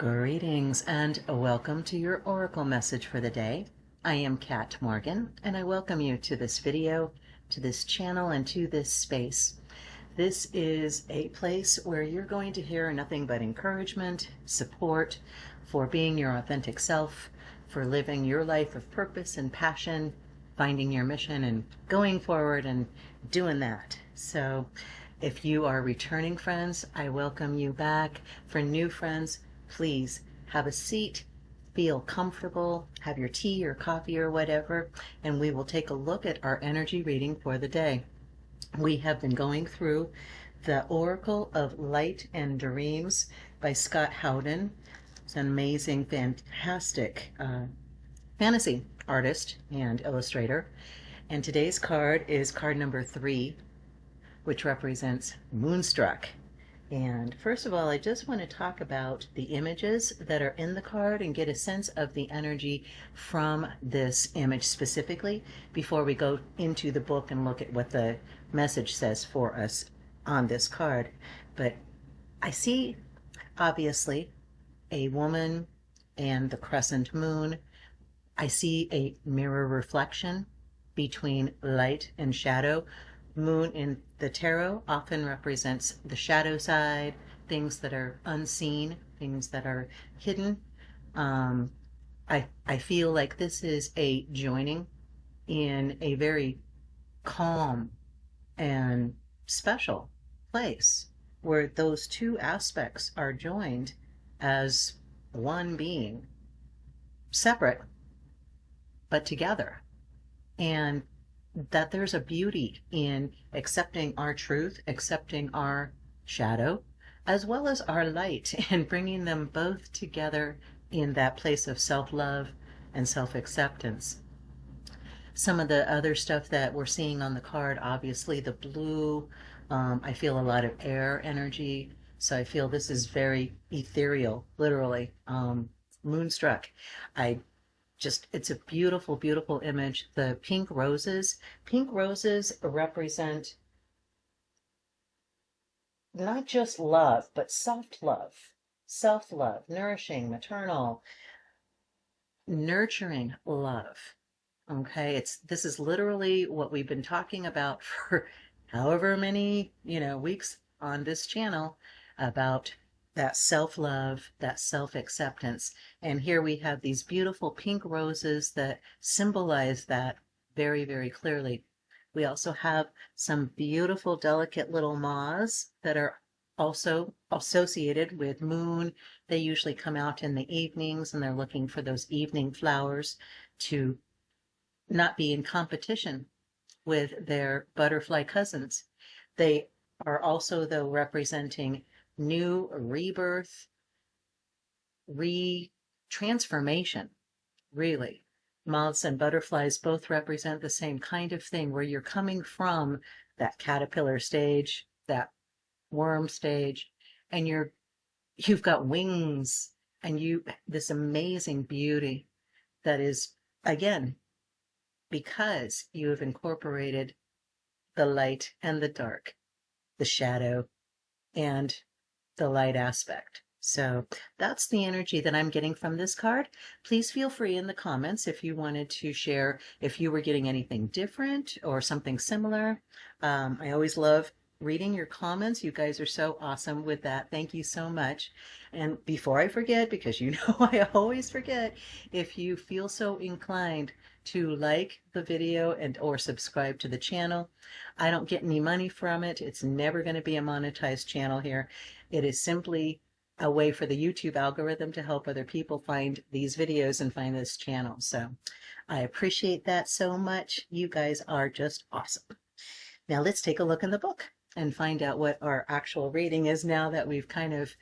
Greetings and welcome to your Oracle message for the day. I am Kat Morgan and I welcome you to this video, to this channel, and to this space. This is a place where you're going to hear nothing but encouragement, support for being your authentic self, for living your life of purpose and passion, finding your mission and going forward and doing that. So if you are returning friends, I welcome you back. For new friends, please have a seat, feel comfortable, have your tea or coffee or whatever, and we will take a look at our energy reading for the day. We have been going through the Oracle of Light and Dreams by Scot Howden. It's an amazing, fantastic fantasy artist and illustrator. And today's card is card number 3, which represents Moonstruck. And first of all, I just want to talk about the images that are in the card and get a sense of the energy from this image specifically before we go into the book and look at what the message says for us on this card. But I see, obviously, a woman and the crescent moon. I see a mirror reflection between light and shadow. Moon in the tarot often represents the shadow side, things that are unseen, things that are hidden. I feel like this is a joining in a very calm and special place where those two aspects are joined as one being, separate but together. And that there's a beauty in accepting our truth, accepting our shadow, as well as our light, and bringing them both together in that place of self-love and self-acceptance. Some of the other stuff that we're seeing on the card, obviously the blue, I feel a lot of air energy, so I feel this is very ethereal, literally. Moonstruck. It's a beautiful, beautiful image. The pink roses represent not just love, but soft love, self-love, nourishing, maternal, nurturing love. Okay, this is literally what we've been talking about for however many, weeks on this channel about that self-love, that self-acceptance. And here we have these beautiful pink roses that symbolize that very, very clearly. We also have some beautiful, delicate little moths that are also associated with moon. They usually come out in the evenings and they're looking for those evening flowers to not be in competition with their butterfly cousins. They are also, though, representing new rebirth, transformation, really. Moths and butterflies both represent the same kind of thing, where you're coming from that caterpillar stage, that worm stage, and you've got wings and this amazing beauty that is, again, because you have incorporated the light and the dark, the shadow and the light aspect. So that's the energy that I'm getting from this card. Please feel free in the comments if you wanted to share if you were getting anything different or something similar. I always love reading your comments. You guys are so awesome with that. Thank you so much. And before I forget, because I always forget, if you feel so inclined to like the video and or subscribe to the channel. I don't get any money from it. It's never going to be a monetized channel here. It is simply a way for the YouTube algorithm to help other people find these videos and find this channel. So I appreciate that so much. You guys are just awesome. Now let's take a look in the book and find out what our actual reading is now that we've kind of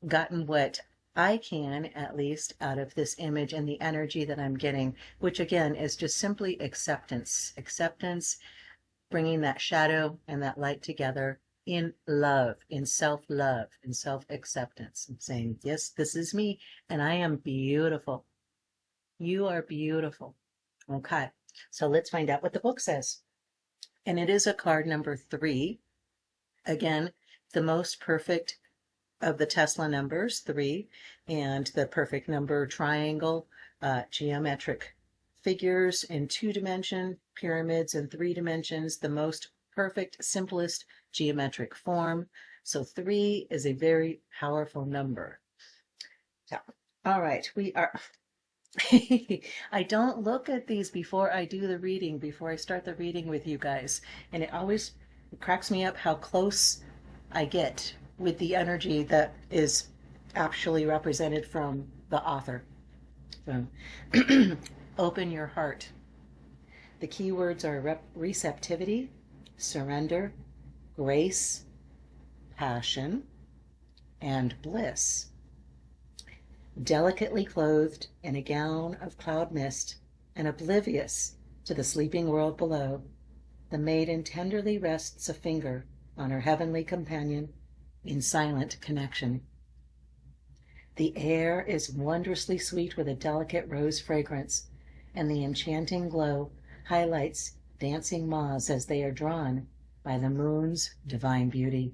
gotten what I can, at least, out of this image and the energy that I'm getting, which again is just simply acceptance. Acceptance, bringing that shadow and that light together in love, in self-love, in self-acceptance. I'm saying, yes, this is me, and I am beautiful. You are beautiful. Okay, so let's find out what the book says. And it is a card number 3. Again, the most perfect of the Tesla numbers, 3, and the perfect number triangle, geometric figures in 2 dimension, pyramids in 3 dimensions, the most perfect, simplest geometric form. So 3 is a very powerful number. So, all right, we are. I don't look at these before I do the reading, before I start the reading with you guys. And it always cracks me up how close I get with the energy that is actually represented from the author. So, open your heart. The keywords are receptivity, surrender, grace, passion, and bliss. Delicately clothed in a gown of cloud mist and oblivious to the sleeping world below, the maiden tenderly rests a finger on her heavenly companion in silent connection. The air is wondrously sweet with a delicate rose fragrance, and the enchanting glow highlights dancing moths as they are drawn by the moon's divine beauty.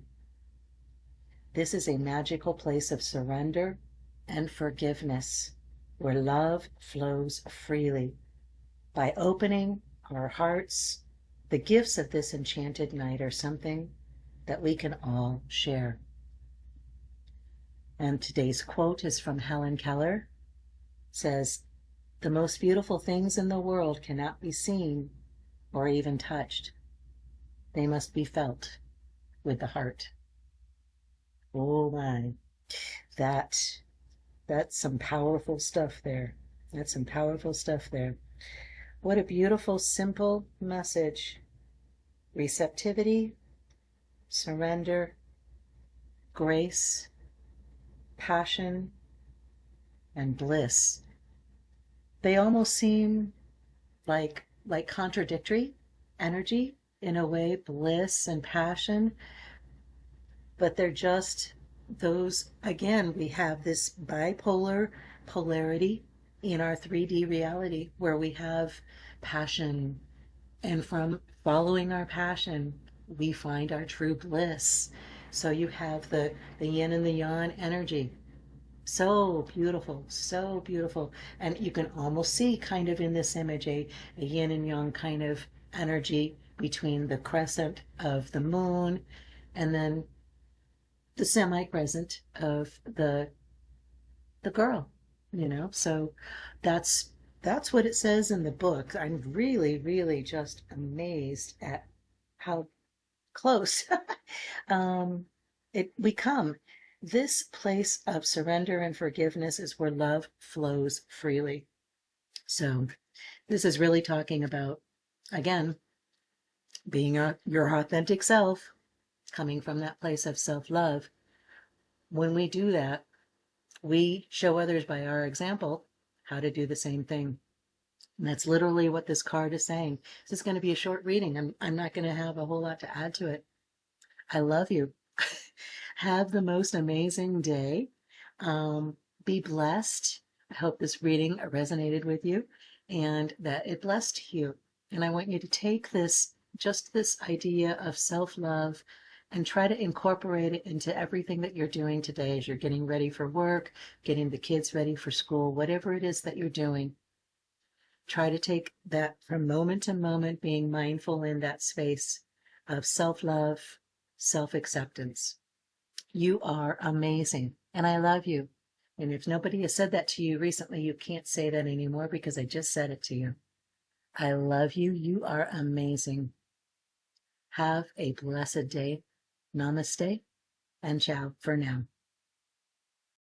This is a magical place of surrender and forgiveness, where love flows freely. By opening our hearts, the gifts of this enchanted night are something that we can all share. And today's quote is from Helen Keller. It says, "The most beautiful things in the world cannot be seen or even touched. They must be felt with the heart." Oh my, that's some powerful stuff there. That's some powerful stuff there. What a beautiful, simple message. Receptivity, surrender, grace, passion, and bliss. They almost seem like contradictory energy in a way, bliss and passion, but they're just those. Again, we have this bipolar polarity in our 3D reality where we have passion, and from following our passion we find our true bliss. So you have the yin and the yang energy. So beautiful, so beautiful. And you can almost see kind of in this image a yin and yang kind of energy between the crescent of the moon and then the semi-crescent of the girl, So that's what it says in the book. I'm really, really just amazed at how close we come. This place of surrender and forgiveness is where love flows freely. So this is really talking about, again, being your authentic self, coming from that place of self-love. When we do that, we show others by our example how to do the same thing. And that's literally what this card is saying. This is going to be a short reading. I'm not going to have a whole lot to add to it. I love you. Have the most amazing day. Be blessed. I hope this reading resonated with you and that it blessed you. And I want you to take this idea of self-love and try to incorporate it into everything that you're doing today as you're getting ready for work, getting the kids ready for school, whatever it is that you're doing. Try to take that from moment to moment, being mindful in that space of self-love, self-acceptance. You are amazing, and I love you. And if nobody has said that to you recently, you can't say that anymore because I just said it to you. I love you. You are amazing. Have a blessed day. Namaste and ciao for now.